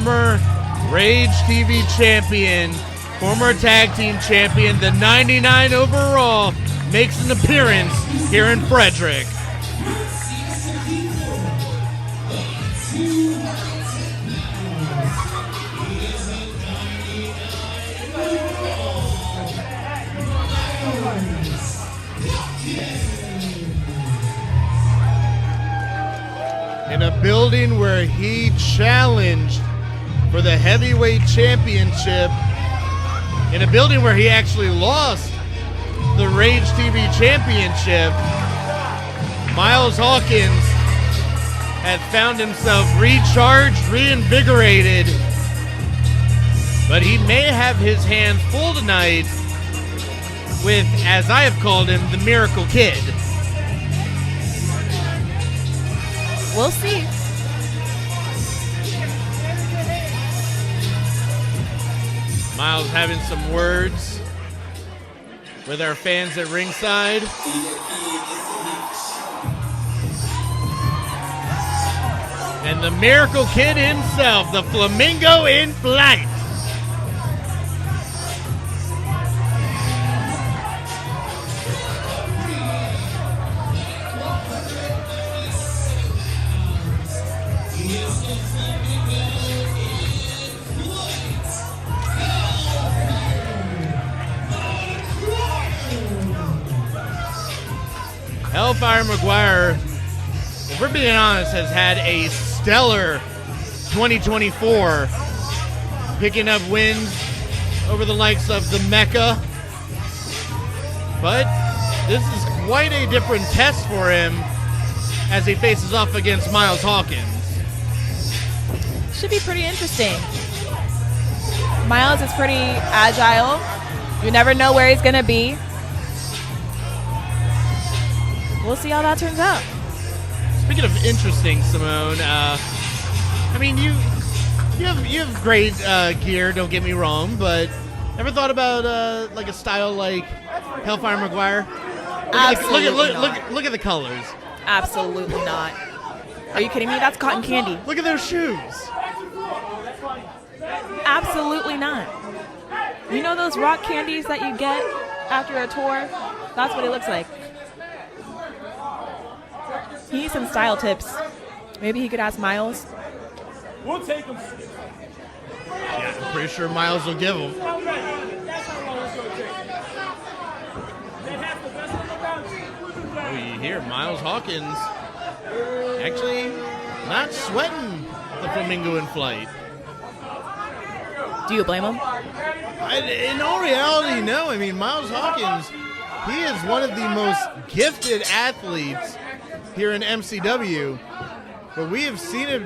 former Rage TV champion, former tag team champion, the 99 overall, makes an appearance here in Frederick. In a building where he challenged for the heavyweight championship, in a building where he actually lost the Rage TV championship, Myles Hawkins had found himself recharged, reinvigorated, but he may have his hands full tonight with, as I have called him, the Miracle Kid. We'll see. Myles having some words with our fans at ringside. And the Miracle Kid himself, the Flamingo in flight. Hellfire McGuire, if we're being honest, has had a stellar 2024, picking up wins over the likes of the Mecca. But this is quite a different test for him as he faces off against Myles Hawkins. Should be pretty interesting. Myles is pretty agile. You never know where he's going to be. We'll see how that turns out. Speaking of interesting, Simone, I mean, you have great gear, don't get me wrong, but ever thought about like a style like Hellfire McGuire? Look at the colors. Absolutely not. Are you kidding me? That's cotton candy. Look at those shoes. Absolutely not. You know those rock candies that you get after a tour? That's what it looks like. He needs some style tips. Maybe he could ask Myles. We'll take him. Yeah, I'm pretty sure Myles will give him. That's how long it's going to take. They have the best of the Oh, you hear Myles Hawkins actually not sweating the Flamingo in flight. Do you blame him? In all reality, no. I mean, Myles Hawkins, he is one of the most gifted athletes here in MCW, but we have seen it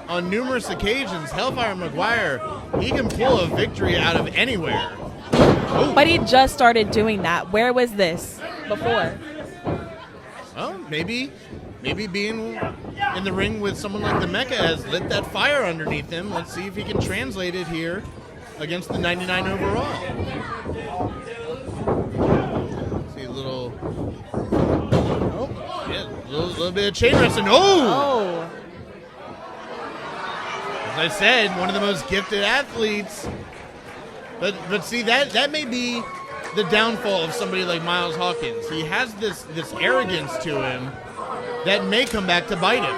on numerous occasions. Hellfire McGuire, he can pull a victory out of anywhere. Ooh. But he just started doing that. Where was this before? Well, maybe being in the ring with someone like the Mecca has lit that fire underneath him. Let's see if he can translate it here against the 99 overall. See a little... A little bit of chain wrestling. Oh! As I said, one of the most gifted athletes. But see, that may be the downfall of somebody like Myles Hawkins. He has this arrogance to him that may come back to bite him.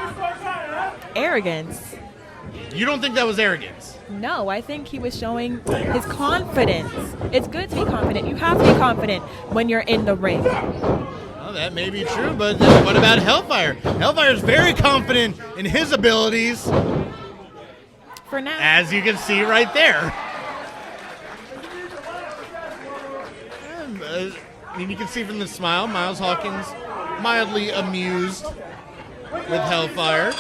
Arrogance? You don't think that was arrogance? No, I think he was showing his confidence. It's good to be confident. You have to be confident when you're in the ring. Well, that may be true, but what about Hellfire? Hellfire is very confident in his abilities. For now. As you can see right there. I mean, you can see from the smile, Myles Hawkins mildly amused with Hellfire.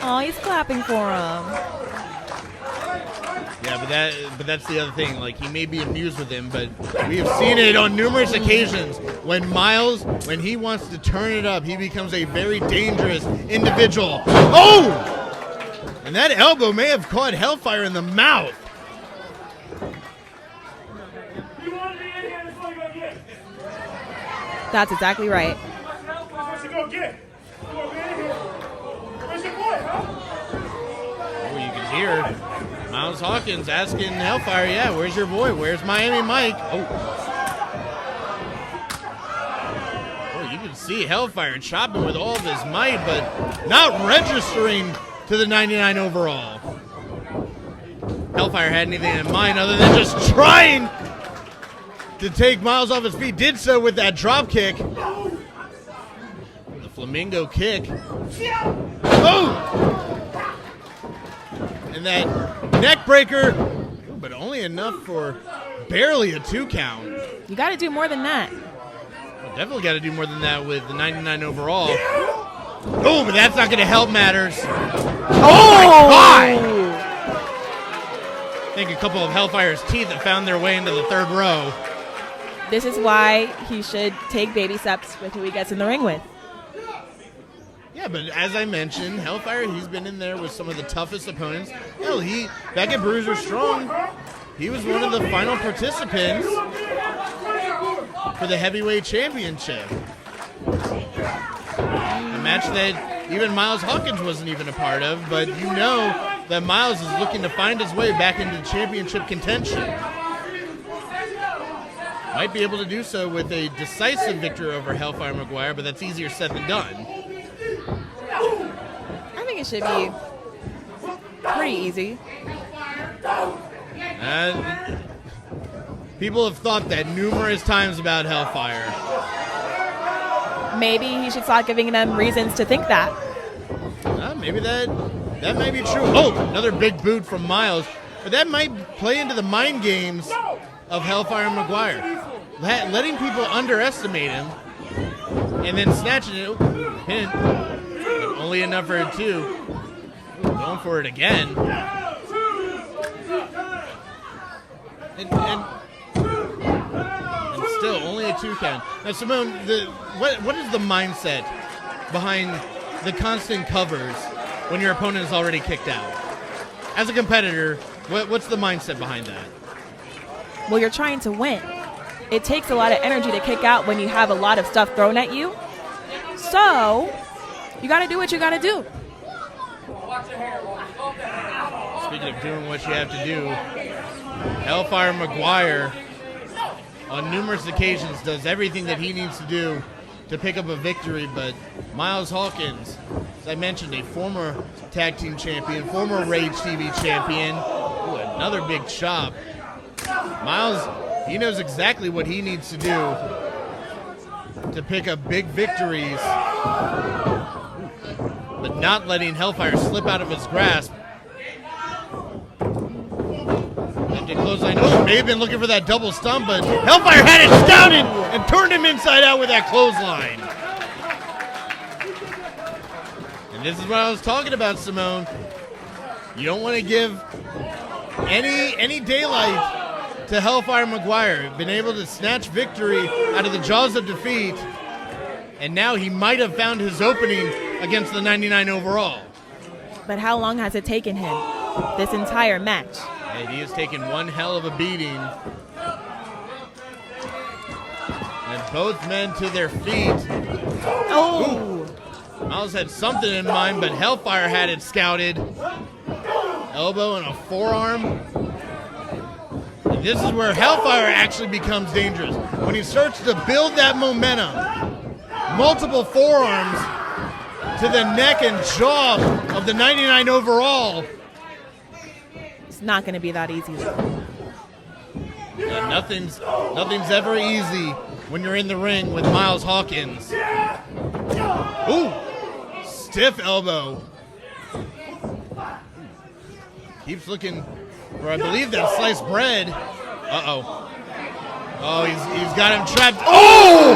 Oh, he's clapping for him. Yeah, but that's the other thing. Like, he may be amused with him, but we have seen it on numerous occasions. When Myles, when he wants to turn it up, he becomes a very dangerous individual. Oh! And that elbow may have caught Hellfire in the mouth. That's exactly right. Where's it go get? Where's it here, Myles Hawkins asking Hellfire, yeah, where's your boy? Where's Miami Mike? Oh, you can see Hellfire chopping with all of his might, but not registering to the 99 overall. Hellfire had anything in mind other than just trying to take Myles off his feet. Did so with that drop kick. The flamingo kick. Oh! And that neck breaker, but only enough for barely a 2 count. You got to do more than that. Well, definitely got to do more than that with the 99 overall. Oh, but that's not going to help matters. Oh my God! I think a couple of Hellfire's teeth have found their way into the 3rd row. This is why he should take baby steps with who he gets in the ring with. Yeah, but as I mentioned, Hellfire, he's been in there with some of the toughest opponents. Hell, back at Bruiser Strong, he was one of the final participants for the Heavyweight Championship. A match that even Myles Hawkins wasn't even a part of, but you know that Myles is looking to find his way back into championship contention. Might be able to do so with a decisive victory over Hellfire McGuire, but that's easier said than done. I think it should be pretty easy. People have thought that numerous times about Hellfire. Maybe he should start giving them reasons to think that. Maybe that might be true. Oh, another big boot from Myles. But that might play into the mind games of Hellfire McGuire. Letting people underestimate him and then snatching it. Pin. But only enough for a 2. Going for it again. And still only a 2 count. Now, Simone, what is the mindset behind the constant covers when your opponent is already kicked out? As a competitor, what's the mindset behind that? Well, you're trying to win. It takes a lot of energy to kick out when you have a lot of stuff thrown at you. So, you got to do what you got to do. Speaking of doing what you have to do, Hellfire McGuire on numerous occasions does everything that he needs to do to pick up a victory, but Myles Hawkins, as I mentioned, a former tag team champion, former Rage TV champion. Ooh, another big chop. Myles, he knows exactly what he needs to do to pick up big victories, but not letting Hellfire slip out of his grasp. Clothesline. Oh, may have been looking for that double stump, but Hellfire had it scouted and turned him inside out with that clothesline. And this is what I was talking about, Simone. You don't want to give any daylight to Hellfire McGuire. Been able to snatch victory out of the jaws of defeat, and now he might have found his opening against the 99 overall. But how long has it taken him? This entire match. And he has taken one hell of a beating. And both men to their feet. Oh! Ooh. Myles had something in mind, but Hellfire had it scouted. Elbow and a forearm. And this is where Hellfire actually becomes dangerous. When he starts to build that momentum, multiple forearms to the neck and jaw of the 99 overall. It's not going to be that easy. Yeah, nothing's ever easy when you're in the ring with Myles Hawkins. Ooh, stiff elbow. Keeps looking for, I believe, that sliced bread. Uh-oh. Oh, he's got him trapped. Oh!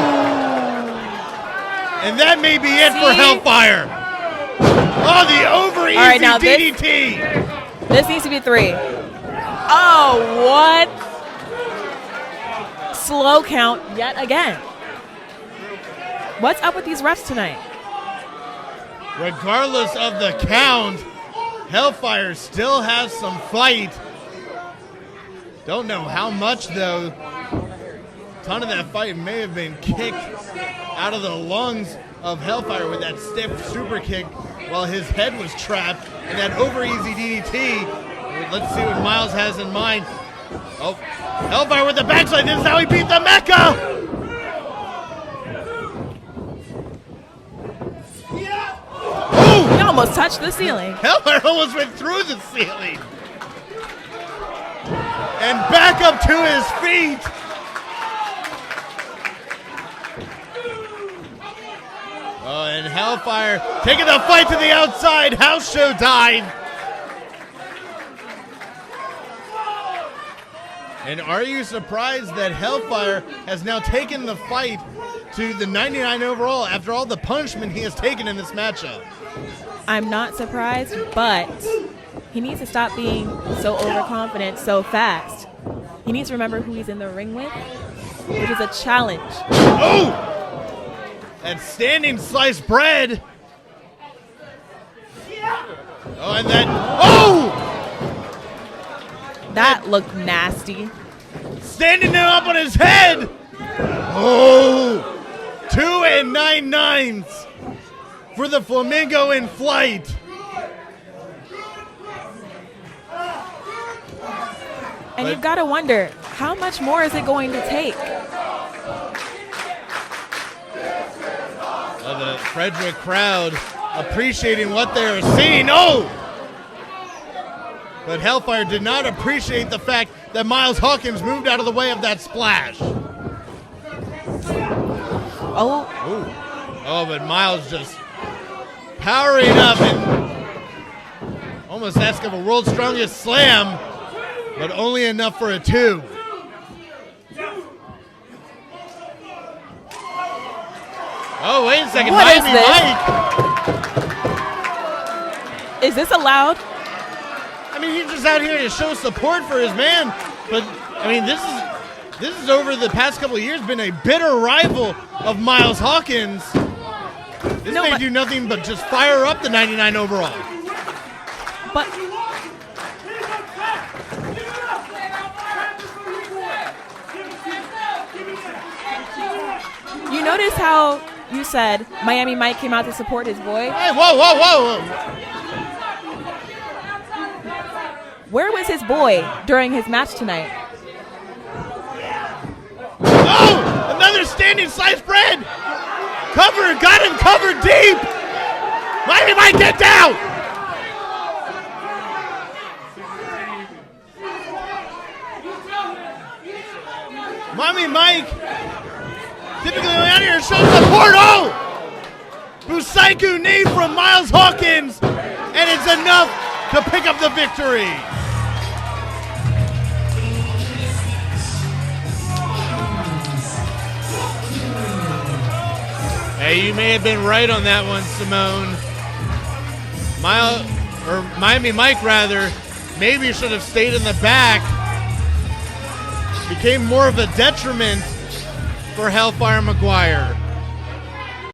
And that may be it for Hellfire. Oh, the over easy right, now DDT. This needs to be 3. Oh, what? Slow count yet again. What's up with these refs tonight? Regardless of the count, Hellfire still has some fight. Don't know how much, though. A ton of that fight may have been kicked out of the lungs of Hellfire with that stiff super kick while his head was trapped in that over easy DDT. Let's see what Myles has in mind. Oh, Hellfire with the backslide. This is how he beat the Mecha. He almost touched the ceiling. Hellfire almost went through the ceiling. And back up to his feet. Oh, and Hellfire taking the fight to the outside. House show dive. And are you surprised that Hellfire has now taken the fight to the 99 overall after all the punishment he has taken in this matchup? I'm not surprised, but he needs to stop being so overconfident so fast. He needs to remember who he's in the ring with, which is a challenge. Oh! That standing sliced bread. Oh, and then, oh! That looked nasty. Standing him up on his head. Oh! 2 9/9 for the Flamingo in flight. And you've got to wonder, how much more is it going to take? The Frederick crowd appreciating what they are seeing. Oh! But Hellfire did not appreciate the fact that Myles Hawkins moved out of the way of that splash. Oh. Ooh. Oh, but Myles just powering up and almost asked of a world's strongest slam, but only enough for a 2. Oh, wait a second. What is Miami this? Is this allowed? I mean, he's just out here to show support for his man, but I mean, this is over the past couple of years been a bitter rival of Myles Hawkins. This may do nothing but just fire up the 99 overall. But you notice how you said Miami Mike came out to support his boy? Hey, whoa, whoa, whoa, whoa. Where was his boy during his match tonight? Oh, another standing sliced bread. Covered, got him covered deep. Miami Mike, get down. Miami Mike typically out here shows support. Oh! Busaiku knee from Myles Hawkins, and it's enough to pick up the victory. Hey, you may have been right on that one, Simone. Miami Mike, rather, maybe should have stayed in the back. Became more of a detriment for Hellfire McGuire.